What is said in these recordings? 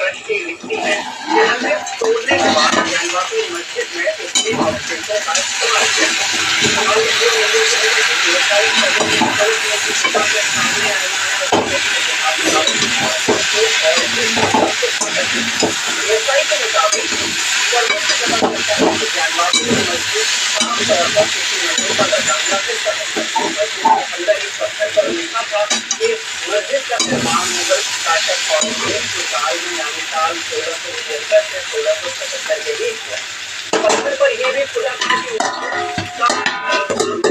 दृष्टि लिखती है कि हमने तोड़ने के बाद ज्ञानवापी मस्जिद में उसके अवशेषों का इस्तेमाल किया और जो मंदिर की गिरफ्तारी सामने आई गिरफ्तारी के मुताबिक ज्ञानवापी मस्जिद आमतौर पर किसी मंदिर का दरवाजा से अंदर एक पत्थर पर लिखा था कि मस्जिद का निर्माण मुगल शासक और काल में यानी साल 1676 से 1677 के बीच हुआ। पत्थर पर यह भी खुला था कि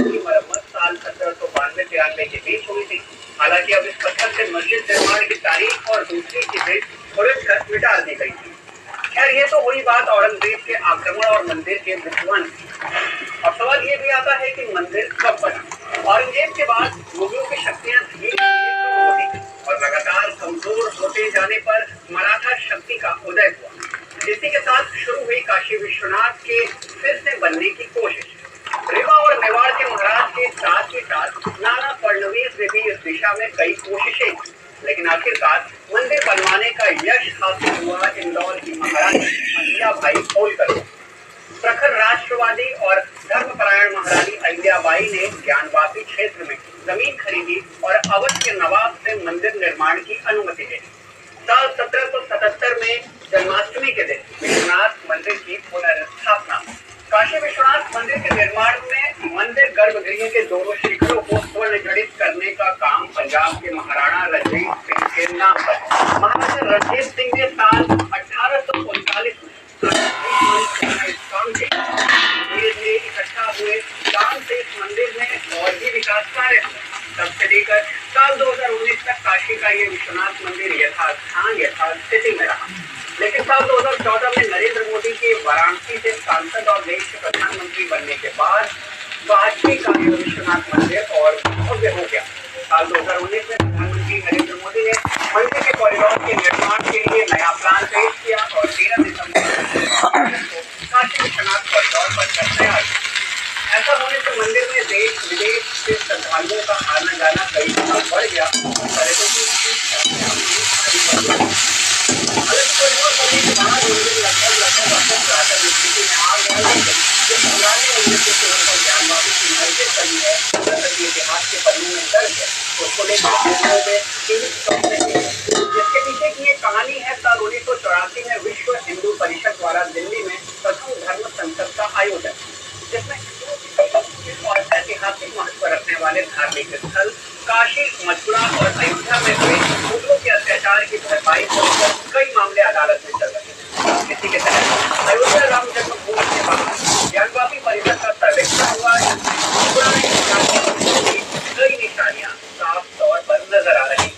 की मरम्मत साल 1792-93 के बीच हुई थी। हालांकि अब इस पत्थर से मस्जिद निर्माण की तारीख और दूसरी चीजें खुरद कर मिटा दी गई थी। खैर ये तो हुई बात औरंगजेब के आक्रमण और मंदिर के विध्वंस की। अब सवाल ये भी आता है कि मंदिर कब बना। औरंगजेब के बाद मुगलों की शक्तियां धीरे धीरे और लगातार कमजोर होते जाने पर मराठा शक्ति का उदय हुआ। इसी के साथ शुरू हुई काशी विश्वनाथ के फिर से बनने की कोशिश। रीवा और मेवाड़ के महाराज के साथ ही साथ नाना फडणवीस ने भी इस दिशा में कई कोशिशें की, लेकिन आखिरकार मंदिर बनवाने का यश हासिल हुआ इंदौर की महारानी अहिल्याबाई होलकर। प्रखर राष्ट्रवादी और धर्मपरायण महारानी अहिल्याबाई ने ज्ञानवापी क्षेत्र में जमीन खरीदी और अवध के नवाब से मंदिर निर्माण की अनुमति दी। साल 1777 में जन्माष्टमी के दिन विश्वनाथ मंदिर की पुनर्स्थापना। काशी विश्वनाथ मंदिर के निर्माण में मंदिर गर्भगृह के दोनों शिखरों को स्वर्ण जड़ित करने का काम पंजाब के महाराणा रणजीत सिंह के नाम पर। महाराजा रणजीत सिंह ने साल 1839 में धीरे धीरे इकट्ठा हुए काम से इस मंदिर में और भी विकास कार्य हुए। तब से लेकर साल 2019 तक काशी का ये विश्वनाथ मंदिर यथास्थिति में रहा। लेकिन साल 2014 में नरेंद्र मोदी के वाराणसी से सांसद और देश के प्रधानमंत्री बनने के बाद वाजपेयी का यह विश्वनाथ मंदिर और भव्य हो गया। साल 2019 में प्रधानमंत्री नरेंद्र मोदी ने मंदिर के कॉरिडोर के निर्माण के लिए नया प्लान पेश किया और 13 दिसंबर को काशी विश्वनाथ कॉरिडोर बनकर तैयार किया। ऐसा होने से मंदिर में देश विदेश से श्रद्धालुओं का आना जाना कई गुना बढ़ गया। पर्यटकों की इतिहास के पन्नों में दर्ज है उसको लेकर जिसके पीछे की ये कहानी है साल 1984 में विश्व हिंदू परिषद द्वारा दिल्ली में प्रथम धर्म संसद का आयोजन, जिसमें और ऐतिहासिक महत्व रखने वाले धार्मिक स्थल काशी, मथुरा और अयोध्या में हुए मुगलों के अत्याचार की भरपाई को कई मामले अदालत में चल रहे हैं। इसी के तहत अयोध्या राम जन्मभूमि के बाद ज्ञानवापी परिसर का सर्वेक्षण हुआ। कई निशानियां साफ तौर पर नजर आ रही।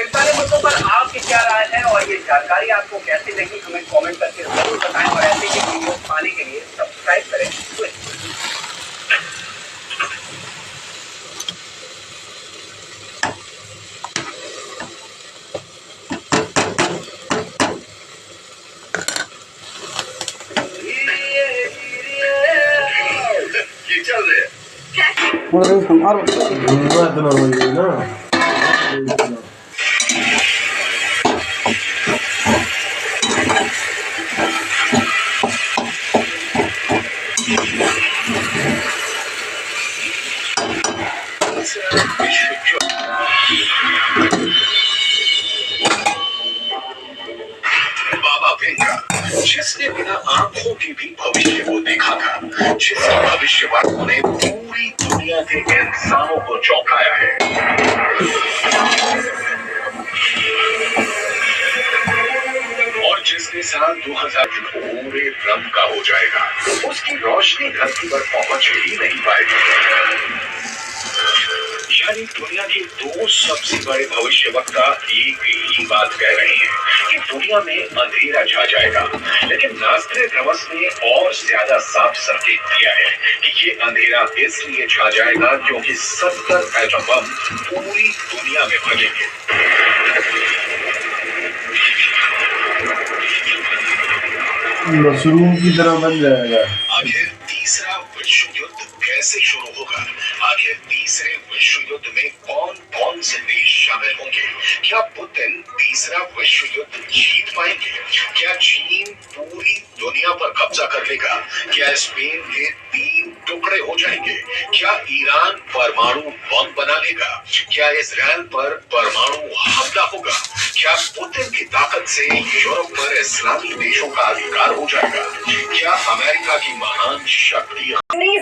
इन सारे मुद्दों पर आपकी क्या राय है और ये जानकारी आपको कैसी लगी हमें कमेंट करके जरूर बताएं और ऐसे ही वीडियो पाने के लिए सब्सक्राइब करें। बाबा भिंगा, जिसने बिना आंखों की भी भविष्य को देखा था, जिसकी भविष्यवाणियों ने पूरी दुनिया के इंसानों को चौंकाया है। और जिसके साल 2000 पूरे रंग का हो जाएगा, उसकी रोशनी धरती पर पहुंच ही नहीं पाएगी। यानी दुनिया के दो सबसे बड़े भविष्यवक्ता एक ही बात कह रहे हैं कि दुनिया में अंधेरा छा जाएगा, लेकिन नास्ट्रेडामस ने और ज्यादा साफ संकेत दिया है कि ये अंधेरा इसलिए छा जाएगा क्योंकि 70 एटम बम पूरी दुनिया में फटेंगे। मशरूम की तरह बन जाएगा। आखिर तीसरा विश्व युद्ध कैसे शुरू होगा? आखिर तीसरे विश्व युद्ध में कौन कौन से देश शामिल होंगे? क्या पुतिन तीसरा विश्व युद्ध जीत पाएंगे? क्या चीन पूरी दुनिया पर कब्जा कर लेगा? क्या स्पेन के 3 टुकड़े हो जाएंगे? क्या ईरान परमाणु बम बना लेगा? क्या इजराइल पर परमाणु हमला होगा? क्या पुतिन की ताकत से यूरोप पर इस्लामी देशों का अधिकार हो जाएगा? क्या अमेरिका की महान शक्ति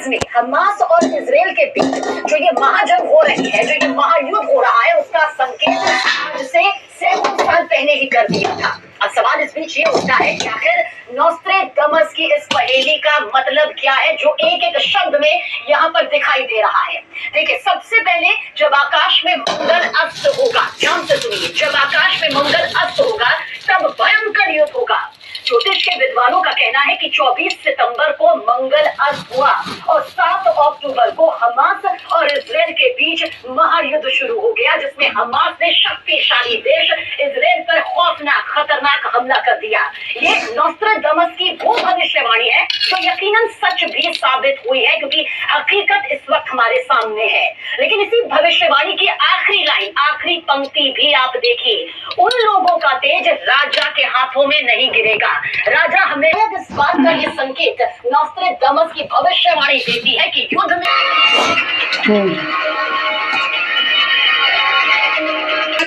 में हमास और इजराइल के बीच जो ये महाजंग हो रही है, जो ये महायुद्ध हो रहा है, उसका संकेत आज से सैकड़ों साल पहले ही कर दिया था। अब सवाल इस बीच ये उठता है कि आखिर नोस्ट्रेडमस की इस पहेली का मतलब क्या है, जो एक एक शब्द में यहाँ पर दिखाई दे रहा है। देखिए, सबसे पहले जब आकाश में मंगल अस्त होगा, ध्यान से सुनिए, जब आकाश में मंगल अस्त होगा तब भयंकर युद्ध होगा। ज्योतिष के विद्वानों का कहना है कि 24 सितंबर को मंगल अस्त हुआ और 7 अक्टूबर को हमास और इजराइल के बीच महायुद्ध शुरू हो गया, जिसमें हमास ने शक्तिशाली देश इजराइल पर खौफनाक खतरनाक हमला कर दिया। ये नोस्ट्रेडमस की वो भविष्यवाणी है जो यकीनन सच भी साबित हुई है, क्योंकि हकीकत इस वक्त हमारे सामने है। लेकिन इसी भविष्यवाणी की आखिरी लाइन, आखिरी पंक्ति भी आप देखिए, उन लोगों का तेज राजा के हाथों में नहीं गिरेगा। राजा हमें इस बात का ये संकेत नोस्ट्रेडमस की भविष्यवाणी देती है कि युद्ध में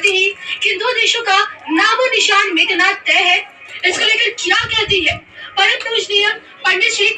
ही कि दो देशों का नामो निशान मिटना तय है। इसको लेकर क्या कहती है परम पूजनीय पंडित श्री